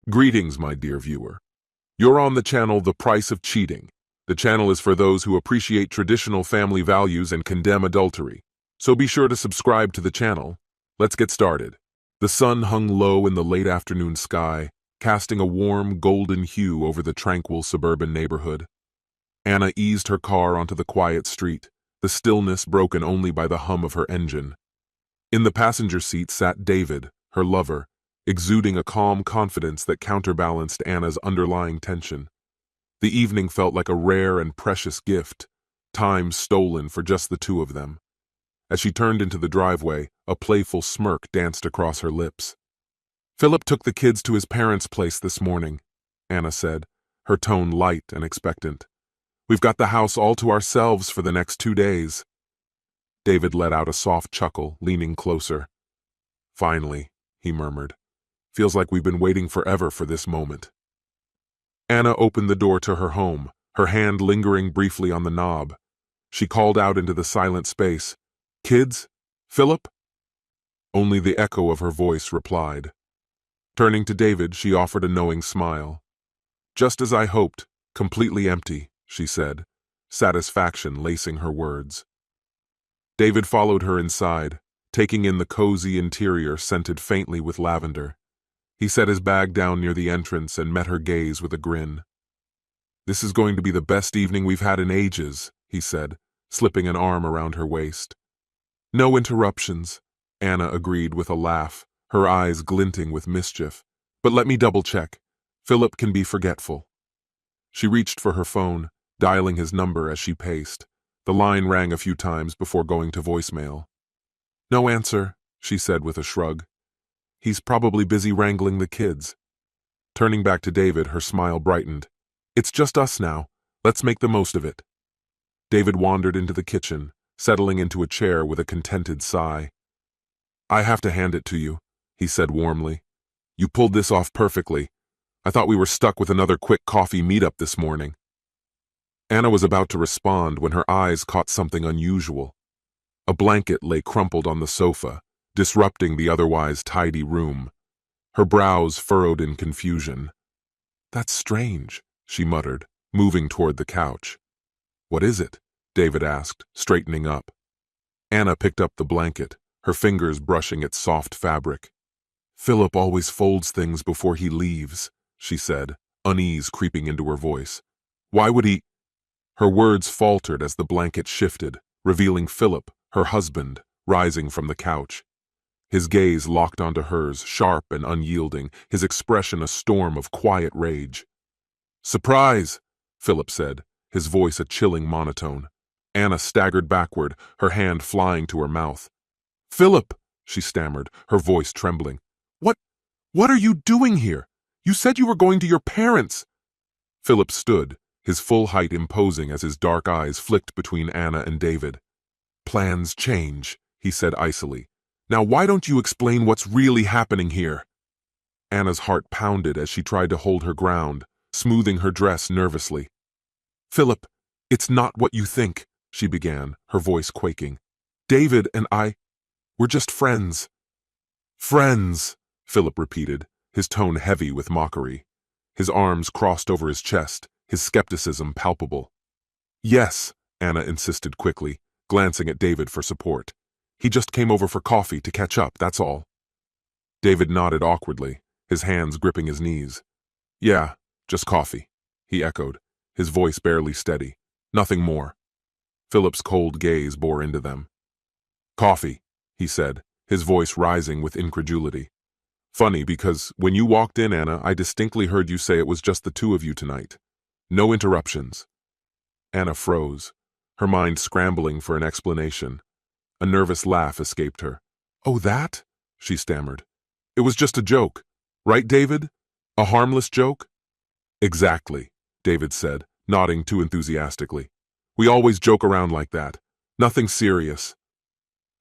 Greetings, my dear viewer. You're on the channel The Price of Cheating. The channel is for those who appreciate traditional family values and condemn adultery. So be sure to subscribe to the channel. Let's get started. The sun hung low in the late afternoon sky, casting a warm, golden hue over the tranquil suburban neighborhood. Anna eased her car onto the quiet street, the stillness broken only by the hum of her engine. In the passenger seat sat David, her lover, exuding a calm confidence that counterbalanced Anna's underlying tension. The evening felt like a rare and precious gift, time stolen for just the two of them. As she turned into the driveway, a playful smirk danced across her lips. "Philip took the kids to his parents' place this morning," Anna said, her tone light and expectant. "We've got the house all to ourselves for the next 2 days." David let out a soft chuckle, leaning closer. "Finally," he murmured. "Feels like we've been waiting forever for this moment." Anna opened the door to her home, her hand lingering briefly on the knob. She called out into the silent space, "Kids? Philip?" Only the echo of her voice replied. Turning to David, she offered a knowing smile. "Just as I hoped, completely empty," she said, satisfaction lacing her words. David followed her inside, taking in the cozy interior scented faintly with lavender. He set his bag down near the entrance and met her gaze with a grin. "This is going to be the best evening we've had in ages," he said, slipping an arm around her waist. "No interruptions," Anna agreed with a laugh, her eyes glinting with mischief. "But let me double-check. Philip can be forgetful." She reached for her phone, dialing his number as she paced. The line rang a few times before going to voicemail. "No answer," she said with a shrug. "He's probably busy wrangling the kids." Turning back to David, her smile brightened. "It's just us now. Let's make the most of it." David wandered into the kitchen, settling into a chair with a contented sigh. "I have to hand it to you," he said warmly. "You pulled this off perfectly. I thought we were stuck with another quick coffee meetup this morning." Anna was about to respond when her eyes caught something unusual. A blanket lay crumpled on the sofa, disrupting the otherwise tidy room. Her brows furrowed in confusion. "That's strange," she muttered, moving toward the couch. "What is it?" David asked, straightening up. Anna picked up the blanket, her fingers brushing its soft fabric. "Philip always folds things before he leaves," she said, unease creeping into her voice. "Why would he—" Her words faltered as the blanket shifted, revealing Philip, her husband, rising from the couch. His gaze locked onto hers, sharp and unyielding, his expression a storm of quiet rage. "Surprise!" Philip said, his voice a chilling monotone. Anna staggered backward, her hand flying to her mouth. "Philip!" she stammered, her voice trembling. What are you doing here? You said you were going to your parents." Philip stood, his full height imposing as his dark eyes flicked between Anna and David. "Plans change," he said icily. "Now why don't you explain what's really happening here?" Anna's heart pounded as she tried to hold her ground, smoothing her dress nervously. "Philip, it's not what you think," she began, her voice quaking. "David and we're just friends." "Friends," Philip repeated, his tone heavy with mockery. His arms crossed over his chest, his skepticism palpable. "Yes," Anna insisted quickly, glancing at David for support. "He just came over for coffee to catch up, that's all." David nodded awkwardly, his hands gripping his knees. "Yeah, just coffee," he echoed, his voice barely steady. "Nothing more." Philip's cold gaze bore into them. "Coffee," he said, his voice rising with incredulity. "Funny, because when you walked in, Anna, I distinctly heard you say it was just the two of you tonight. No interruptions." Anna froze, her mind scrambling for an explanation. A nervous laugh escaped her. "Oh, that?" she stammered. "It was just a joke. Right, David? A harmless joke?" "Exactly," David said, nodding too enthusiastically. "We always joke around like that. Nothing serious."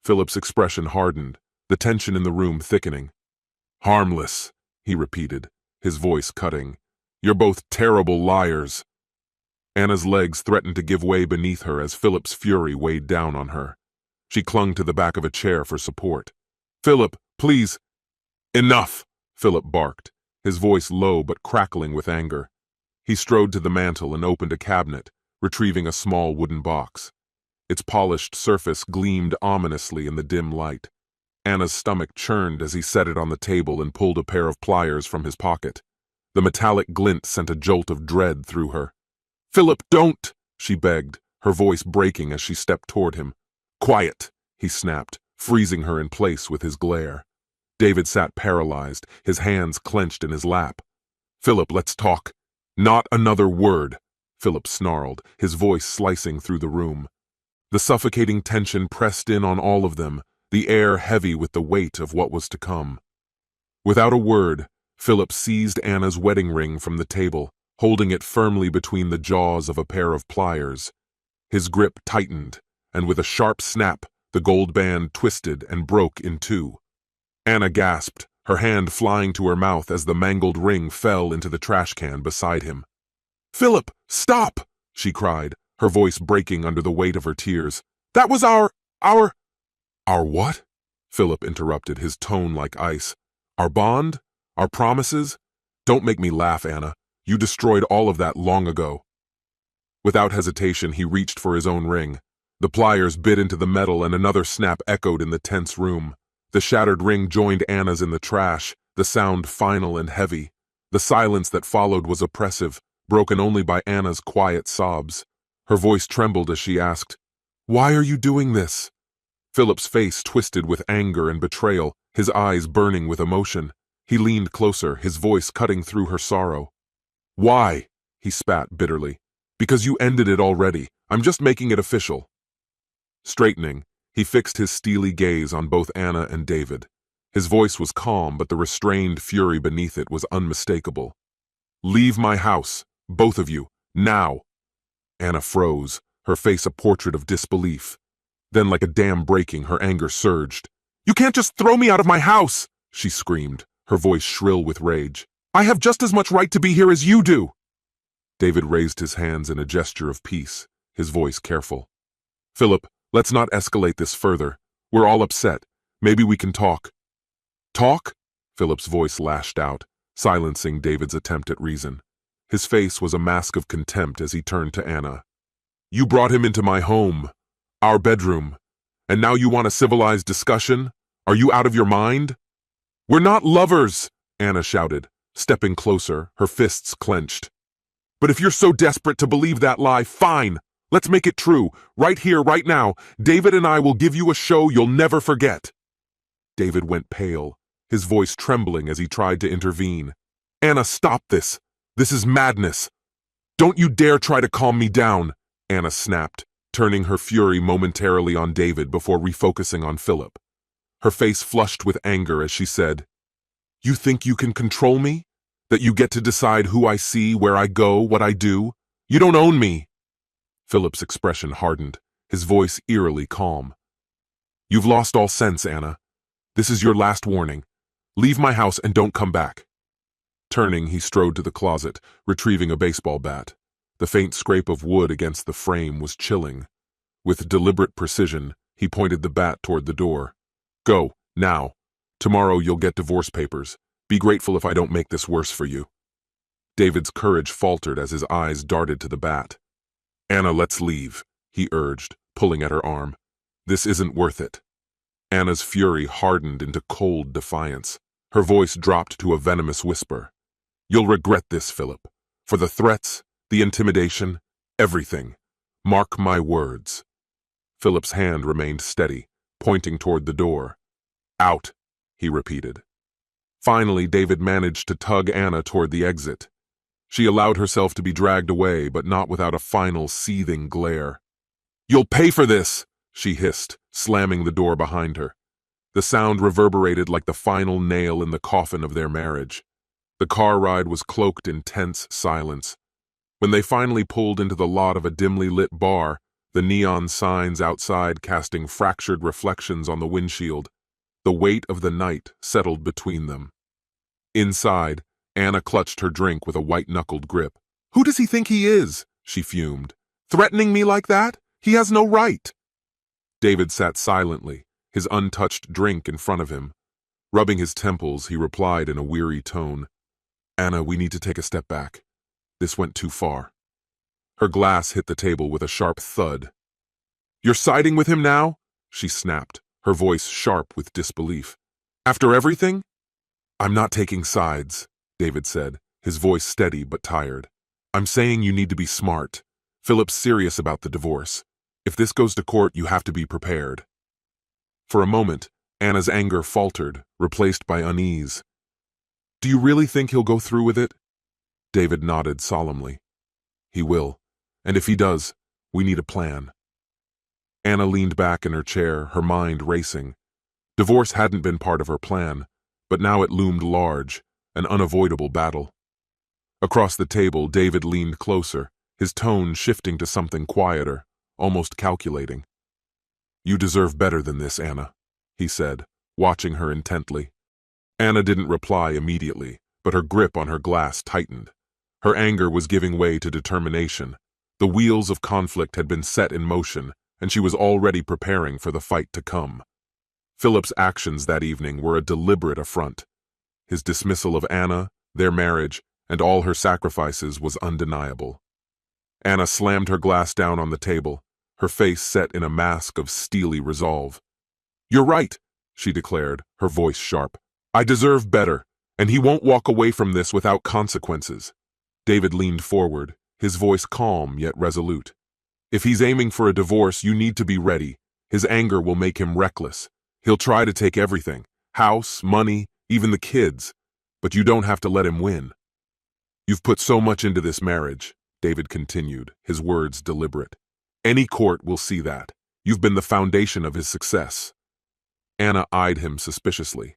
Philip's expression hardened, the tension in the room thickening. "Harmless," he repeated, his voice cutting. "You're both terrible liars." Anna's legs threatened to give way beneath her as Philip's fury weighed down on her. She clung to the back of a chair for support. "Philip, please." "Enough," Philip barked, his voice low but crackling with anger. He strode to the mantel and opened a cabinet, retrieving a small wooden box. Its polished surface gleamed ominously in the dim light. Anna's stomach churned as he set it on the table and pulled a pair of pliers from his pocket. The metallic glint sent a jolt of dread through her. "Philip, don't!" she begged, her voice breaking as she stepped toward him. "Quiet!" he snapped, freezing her in place with his glare. David sat paralyzed, his hands clenched in his lap. "Philip, let's talk." "Not another word," Philip snarled, his voice slicing through the room. The suffocating tension pressed in on all of them, the air heavy with the weight of what was to come. Without a word, Philip seized Anna's wedding ring from the table, holding it firmly between the jaws of a pair of pliers. His grip tightened, and with a sharp snap, the gold band twisted and broke in two. Anna gasped, her hand flying to her mouth as the mangled ring fell into the trash can beside him. "Philip, stop!" she cried, her voice breaking under the weight of her tears. "That was our... Our what?" Philip interrupted, his tone like ice. "Our bond? Our promises? Don't make me laugh, Anna. You destroyed all of that long ago." Without hesitation, he reached for his own ring. The pliers bit into the metal and another snap echoed in the tense room. The shattered ring joined Anna's in the trash, the sound final and heavy. The silence that followed was oppressive, broken only by Anna's quiet sobs. Her voice trembled as she asked, "Why are you doing this?" Philip's face twisted with anger and betrayal, his eyes burning with emotion. He leaned closer, his voice cutting through her sorrow. "Why?" he spat bitterly. "Because you ended it already. I'm just making it official." Straightening, he fixed his steely gaze on both Anna and David. His voice was calm, but the restrained fury beneath it was unmistakable. "Leave my house, both of you, now." Anna froze, her face a portrait of disbelief. Then, like a dam breaking, her anger surged. "You can't just throw me out of my house!" she screamed, her voice shrill with rage. "I have just as much right to be here as you do!" David raised his hands in a gesture of peace, his voice careful. "Philip, let's not escalate this further. We're all upset. Maybe we can talk." "Talk?" Philip's voice lashed out, silencing David's attempt at reason. His face was a mask of contempt as he turned to Anna. "You brought him into my home, our bedroom, and now you want a civilized discussion? Are you out of your mind?" "We're not lovers," Anna shouted, stepping closer, her fists clenched. "But if you're so desperate to believe that lie, fine. Let's make it true. Right here, right now, David and I will give you a show you'll never forget." David went pale, his voice trembling as he tried to intervene. "Anna, stop this. This is madness." "Don't you dare try to calm me down," Anna snapped, turning her fury momentarily on David before refocusing on Philip. Her face flushed with anger as she said, "You think you can control me? That you get to decide who I see, where I go, what I do? You don't own me." Philip's expression hardened, his voice eerily calm. "You've lost all sense, Anna. This is your last warning. Leave my house and don't come back." Turning, he strode to the closet, retrieving a baseball bat. The faint scrape of wood against the frame was chilling. With deliberate precision, he pointed the bat toward the door. "Go, now. Tomorrow you'll get divorce papers. Be grateful if I don't make this worse for you." David's courage faltered as his eyes darted to the bat. "Anna, let's leave," he urged, pulling at her arm. "This isn't worth it." Anna's fury hardened into cold defiance. Her voice dropped to a venomous whisper. "You'll regret this, Philip. For the threats, the intimidation, everything. Mark my words." Philip's hand remained steady, pointing toward the door. "Out," he repeated. Finally, David managed to tug Anna toward the exit. She allowed herself to be dragged away, but not without a final seething glare. "You'll pay for this!" she hissed, slamming the door behind her. The sound reverberated like the final nail in the coffin of their marriage. The car ride was cloaked in tense silence. When they finally pulled into the lot of a dimly lit bar, the neon signs outside casting fractured reflections on the windshield, the weight of the night settled between them. Inside, Anna clutched her drink with a white-knuckled grip. "Who does he think he is?" she fumed. "Threatening me like that? He has no right." David sat silently, his untouched drink in front of him. Rubbing his temples, he replied in a weary tone, Anna, we need to take a step back. This went too far. Her glass hit the table with a sharp thud. You're siding with him now? She snapped, her voice sharp with disbelief. After everything? I'm not taking sides, David said, his voice steady but tired. I'm saying you need to be smart. Philip's serious about the divorce. If this goes to court, you have to be prepared. For a moment, Anna's anger faltered, replaced by unease. Do you really think he'll go through with it? David nodded solemnly. He will, and if he does, we need a plan. Anna leaned back in her chair, her mind racing. Divorce hadn't been part of her plan, but now it loomed large, an unavoidable battle. Across the table, David leaned closer, his tone shifting to something quieter, almost calculating. You deserve better than this, Anna, he said, watching her intently. Anna didn't reply immediately, but her grip on her glass tightened. Her anger was giving way to determination. The wheels of conflict had been set in motion, and she was already preparing for the fight to come. Philip's actions that evening were a deliberate affront. His dismissal of Anna, their marriage, and all her sacrifices was undeniable. Anna slammed her glass down on the table, her face set in a mask of steely resolve. You're right, she declared, her voice sharp. I deserve better, and he won't walk away from this without consequences. David leaned forward, his voice calm yet resolute. If he's aiming for a divorce, you need to be ready. His anger will make him reckless. He'll try to take everything, house, money, even the kids, but you don't have to let him win. You've put so much into this marriage, David continued, his words deliberate. Any court will see that. You've been the foundation of his success. Anna eyed him suspiciously.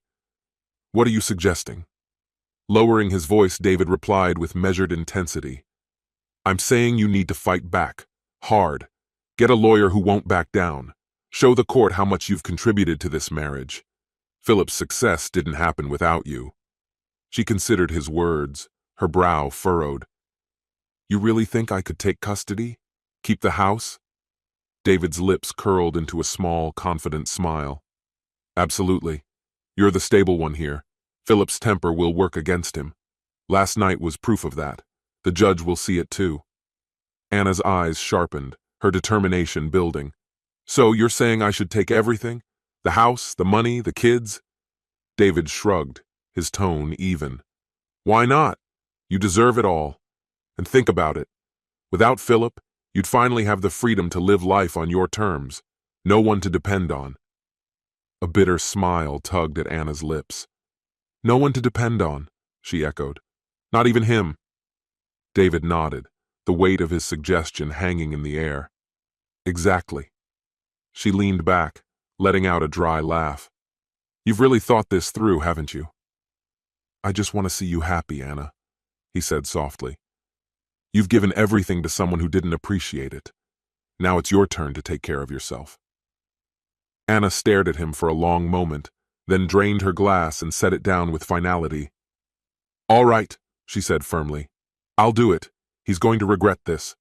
What are you suggesting? Lowering his voice, David replied with measured intensity. I'm saying you need to fight back. Hard. Get a lawyer who won't back down. Show the court how much you've contributed to this marriage. Philip's success didn't happen without you. She considered his words, her brow furrowed. You really think I could take custody? Keep the house? David's lips curled into a small, confident smile. Absolutely. You're the stable one here. Philip's temper will work against him. Last night was proof of that. The judge will see it too. Anna's eyes sharpened, her determination building. So you're saying I should take everything? The house, the money, the kids? David shrugged, his tone even. Why not? You deserve it all. And think about it. Without Philip, you'd finally have the freedom to live life on your terms. No one to depend on. A bitter smile tugged at Anna's lips. No one to depend on, she echoed. Not even him. David nodded, the weight of his suggestion hanging in the air. Exactly. She leaned back, letting out a dry laugh. You've really thought this through, haven't you? I just want to see you happy, Anna, he said softly. You've given everything to someone who didn't appreciate it. Now it's your turn to take care of yourself. Anna stared at him for a long moment, then drained her glass and set it down with finality. All right, she said firmly. I'll do it. He's going to regret this.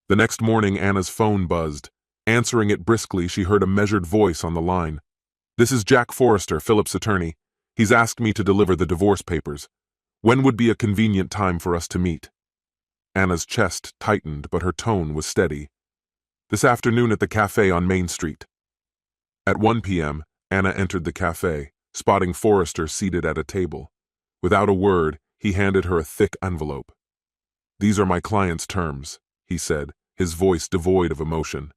The next morning, Anna's phone buzzed. Answering it briskly, she heard a measured voice on the line. This is Jack Forrester, Philip's attorney. He's asked me to deliver the divorce papers. When would be a convenient time for us to meet? Anna's chest tightened, but her tone was steady. This afternoon at the cafe on Main Street. At 1 p.m., Anna entered the cafe, spotting Forrester seated at a table. Without a word, he handed her a thick envelope. These are my client's terms, he said, his voice devoid of emotion.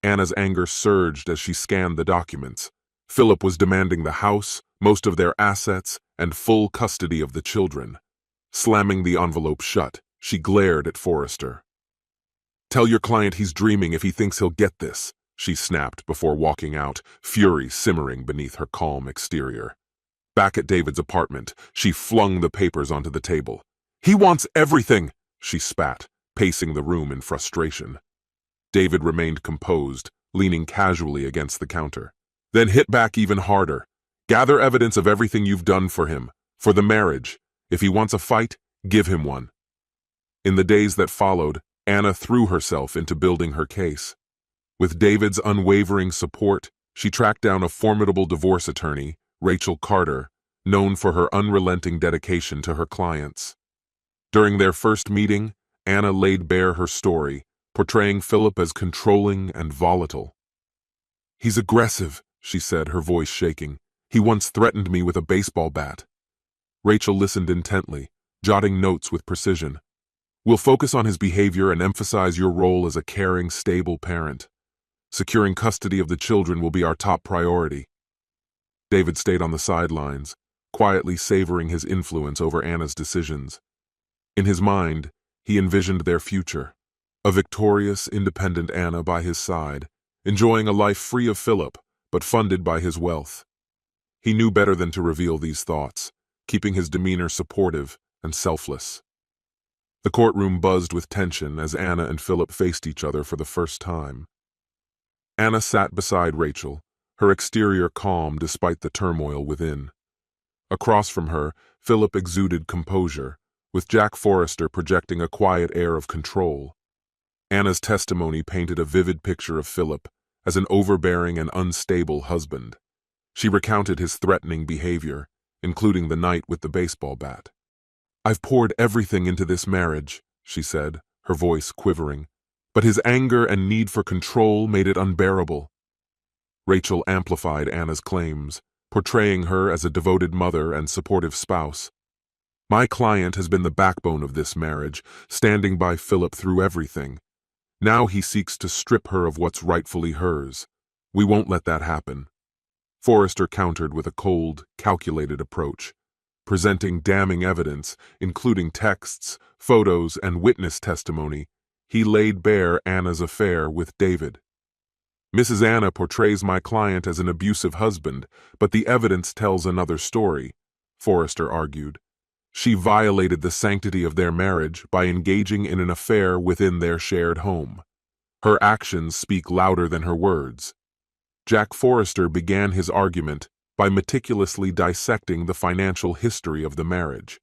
Anna's anger surged as she scanned the documents. Philip was demanding the house, most of their assets, and full custody of the children. Slamming the envelope shut, she glared at Forrester. Tell your client he's dreaming if he thinks he'll get this, she snapped before walking out, fury simmering beneath her calm exterior. Back at David's apartment, she flung the papers onto the table. He wants everything, she spat, pacing the room in frustration. David remained composed, leaning casually against the counter. Then hit back even harder. Gather evidence of everything you've done for him, for the marriage. If he wants a fight, give him one. In the days that followed, Anna threw herself into building her case. With David's unwavering support, she tracked down a formidable divorce attorney, Rachel Carter, known for her unrelenting dedication to her clients. During their first meeting, Anna laid bare her story, portraying Philip as controlling and volatile. "He's aggressive," she said, her voice shaking. "He once threatened me with a baseball bat." Rachel listened intently, jotting notes with precision. "We'll focus on his behavior and emphasize your role as a caring, stable parent. Securing custody of the children will be our top priority." David stayed on the sidelines, quietly savoring his influence over Anna's decisions. In his mind, he envisioned their future, a victorious, independent Anna by his side, enjoying a life free of Philip, but funded by his wealth. He knew better than to reveal these thoughts, keeping his demeanor supportive and selfless. The courtroom buzzed with tension as Anna and Philip faced each other for the first time. Anna sat beside Rachel, her exterior calm despite the turmoil within. Across from her, Philip exuded composure, with Jack Forrester projecting a quiet air of control. Anna's testimony painted a vivid picture of Philip as an overbearing and unstable husband. She recounted his threatening behavior, including the night with the baseball bat. "I've poured everything into this marriage," she said, her voice quivering, "but his anger and need for control made it unbearable." Rachel amplified Anna's claims, portraying her as a devoted mother and supportive spouse. "My client has been the backbone of this marriage, standing by Philip through everything. Now he seeks to strip her of what's rightfully hers. We won't let that happen." Forrester countered with a cold, calculated approach. Presenting damning evidence, including texts, photos, and witness testimony, he laid bare Anna's affair with David. "Mrs. Anna portrays my client as an abusive husband, but the evidence tells another story," Forrester argued. "She violated the sanctity of their marriage by engaging in an affair within their shared home. Her actions speak louder than her words." Jack Forrester began his argument by meticulously dissecting the financial history of the marriage.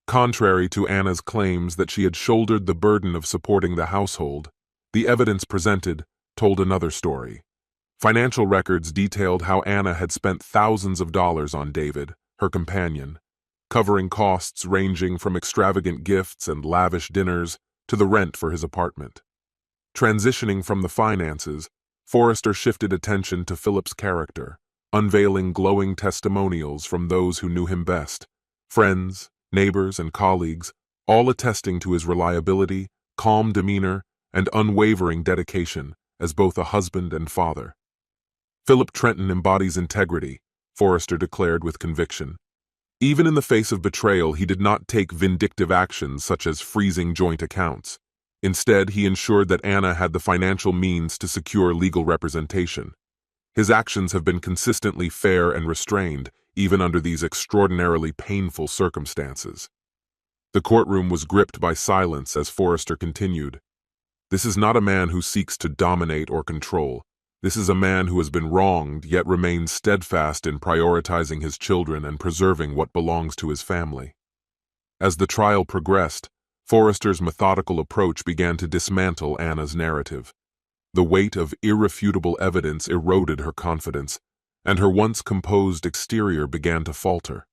Contrary to Anna's claims that she had shouldered the burden of supporting the household, the evidence presented told another story. Financial records detailed how Anna had spent thousands of dollars on David, her companion, covering costs ranging from extravagant gifts and lavish dinners to the rent for his apartment. Transitioning from the finances, Forrester shifted attention to Philip's character, unveiling glowing testimonials from those who knew him best, friends, neighbors, and colleagues, all attesting to his reliability, calm demeanor, and unwavering dedication as both a husband and father. "Philip Trenton embodies integrity," Forrester declared with conviction. Even in the face of betrayal, he did not take vindictive actions such as freezing joint accounts. Instead, he ensured that Anna had the financial means to secure legal representation. His actions have been consistently fair and restrained, even under these extraordinarily painful circumstances. The courtroom was gripped by silence as Forrester continued. "This is not a man who seeks to dominate or control. This is a man who has been wronged yet remains steadfast in prioritizing his children and preserving what belongs to his family." As the trial progressed, Forrester's methodical approach began to dismantle Anna's narrative. The weight of irrefutable evidence eroded her confidence, and her once composed exterior began to falter.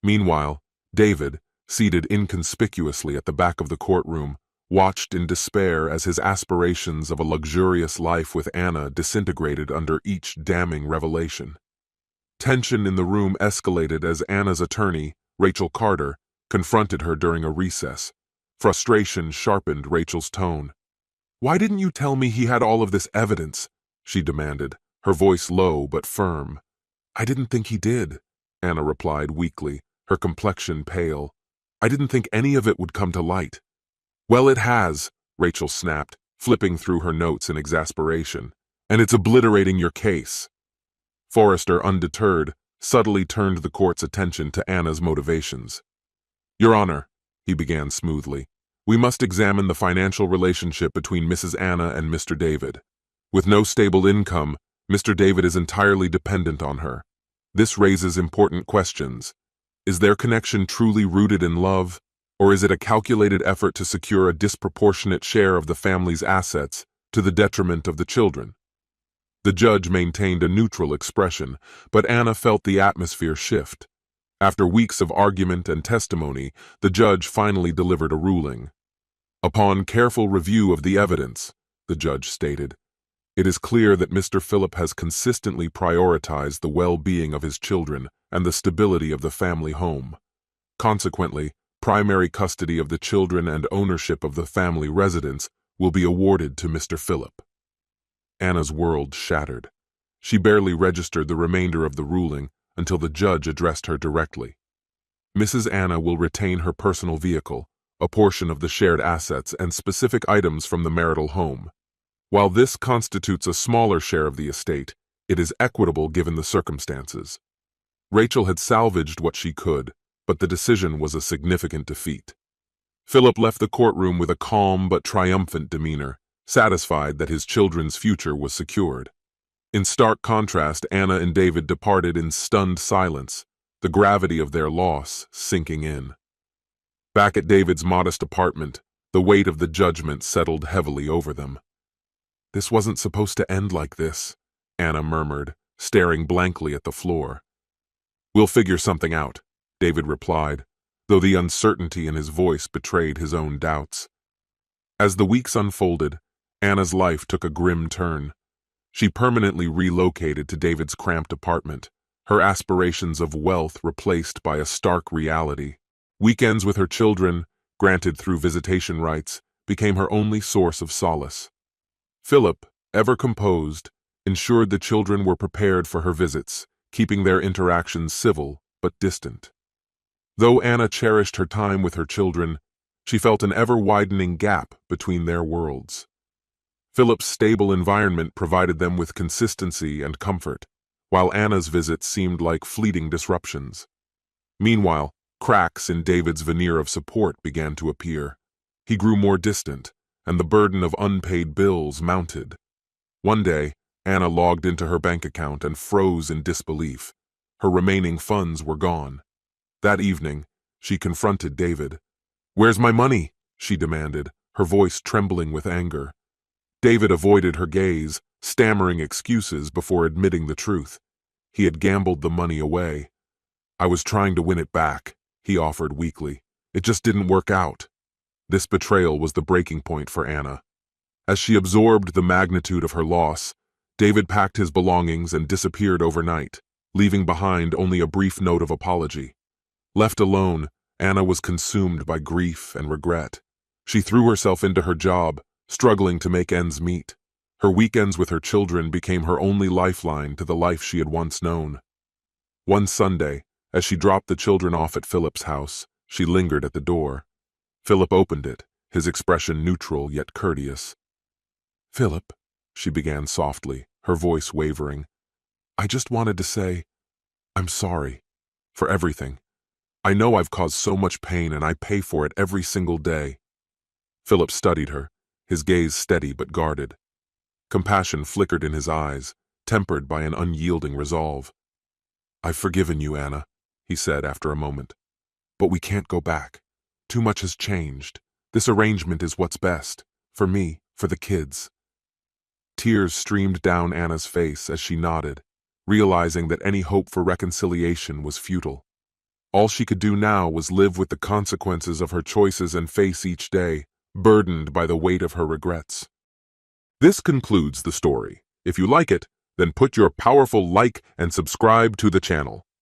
Meanwhile, David, seated inconspicuously at the back of the courtroom, watched in despair as his aspirations of a luxurious life with Anna disintegrated under each damning revelation. Tension in the room escalated as Anna's attorney, Rachel Carter, confronted her during a recess. Frustration sharpened Rachel's tone. "Why didn't you tell me he had all of this evidence?" she demanded, her voice low but firm. "I didn't think he did," Anna replied weakly, her complexion pale. "I didn't think any of it would come to light." "Well, it has," Rachel snapped, flipping through her notes in exasperation. "And it's obliterating your case." Forrester, undeterred, subtly turned the court's attention to Anna's motivations. "Your Honor," he began smoothly, "we must examine the financial relationship between Mrs. Anna and Mr. David. With no stable income, Mr. David is entirely dependent on her. This raises important questions. Is their connection truly rooted in love, or is it a calculated effort to secure a disproportionate share of the family's assets to the detriment of the children?" The judge maintained a neutral expression, but Anna felt the atmosphere shift. After weeks of argument and testimony, the judge finally delivered a ruling. Upon careful review of the evidence, the judge stated, it is clear that Mr. Phillip has consistently prioritized the well-being of his children and the stability of the family home. Consequently, primary custody of the children and ownership of the family residence will be awarded to Mr. Phillip. Anna's world shattered. She barely registered the remainder of the ruling until the judge addressed her directly. Mrs. Anna will retain her personal vehicle, a portion of the shared assets, and specific items from the marital home. While this constitutes a smaller share of the estate, it is equitable given the circumstances. Rachel had salvaged what she could, but the decision was a significant defeat. Philip left the courtroom with a calm but triumphant demeanor, satisfied that his children's future was secured. In stark contrast, Anna and David departed in stunned silence, the gravity of their loss sinking in. Back at David's modest apartment, the weight of the judgment settled heavily over them. "This wasn't supposed to end like this," Anna murmured, staring blankly at the floor. "We'll figure something out," David replied, though the uncertainty in his voice betrayed his own doubts. As the weeks unfolded, Anna's life took a grim turn. She permanently relocated to David's cramped apartment, her aspirations of wealth replaced by a stark reality. Weekends with her children, granted through visitation rights, became her only source of solace. Philip, ever composed, ensured the children were prepared for her visits, keeping their interactions civil but distant. Though Anna cherished her time with her children, she felt an ever-widening gap between their worlds. Philip's stable environment provided them with consistency and comfort, while Anna's visits seemed like fleeting disruptions. Meanwhile, cracks in David's veneer of support began to appear. He grew more distant, and the burden of unpaid bills mounted. One day, Anna logged into her bank account and froze in disbelief. Her remaining funds were gone. That evening, she confronted David. "Where's my money?" she demanded, her voice trembling with anger. David avoided her gaze, stammering excuses before admitting the truth. He had gambled the money away. "I was trying to win it back," he offered weakly. "It just didn't work out." This betrayal was the breaking point for Anna. As she absorbed the magnitude of her loss, David packed his belongings and disappeared overnight, leaving behind only a brief note of apology. Left alone, Anna was consumed by grief and regret. She threw herself into her job, struggling to make ends meet. Her weekends with her children became her only lifeline to the life she had once known. One Sunday, as she dropped the children off at Philip's house, she lingered at the door. Philip opened it, his expression neutral yet courteous. "Philip," she began softly, her voice wavering, "I just wanted to say, I'm sorry for everything. I know I've caused so much pain and I pay for it every single day." Philip studied her, his gaze steady but guarded. Compassion flickered in his eyes, tempered by an unyielding resolve. "I've forgiven you, Anna," he said after a moment. "But we can't go back. Too much has changed. This arrangement is what's best. For me, for the kids." Tears streamed down Anna's face as she nodded, realizing that any hope for reconciliation was futile. All she could do now was live with the consequences of her choices and face each day, burdened by the weight of her regrets. This concludes the story. If you like it, then put your powerful like and subscribe to the channel.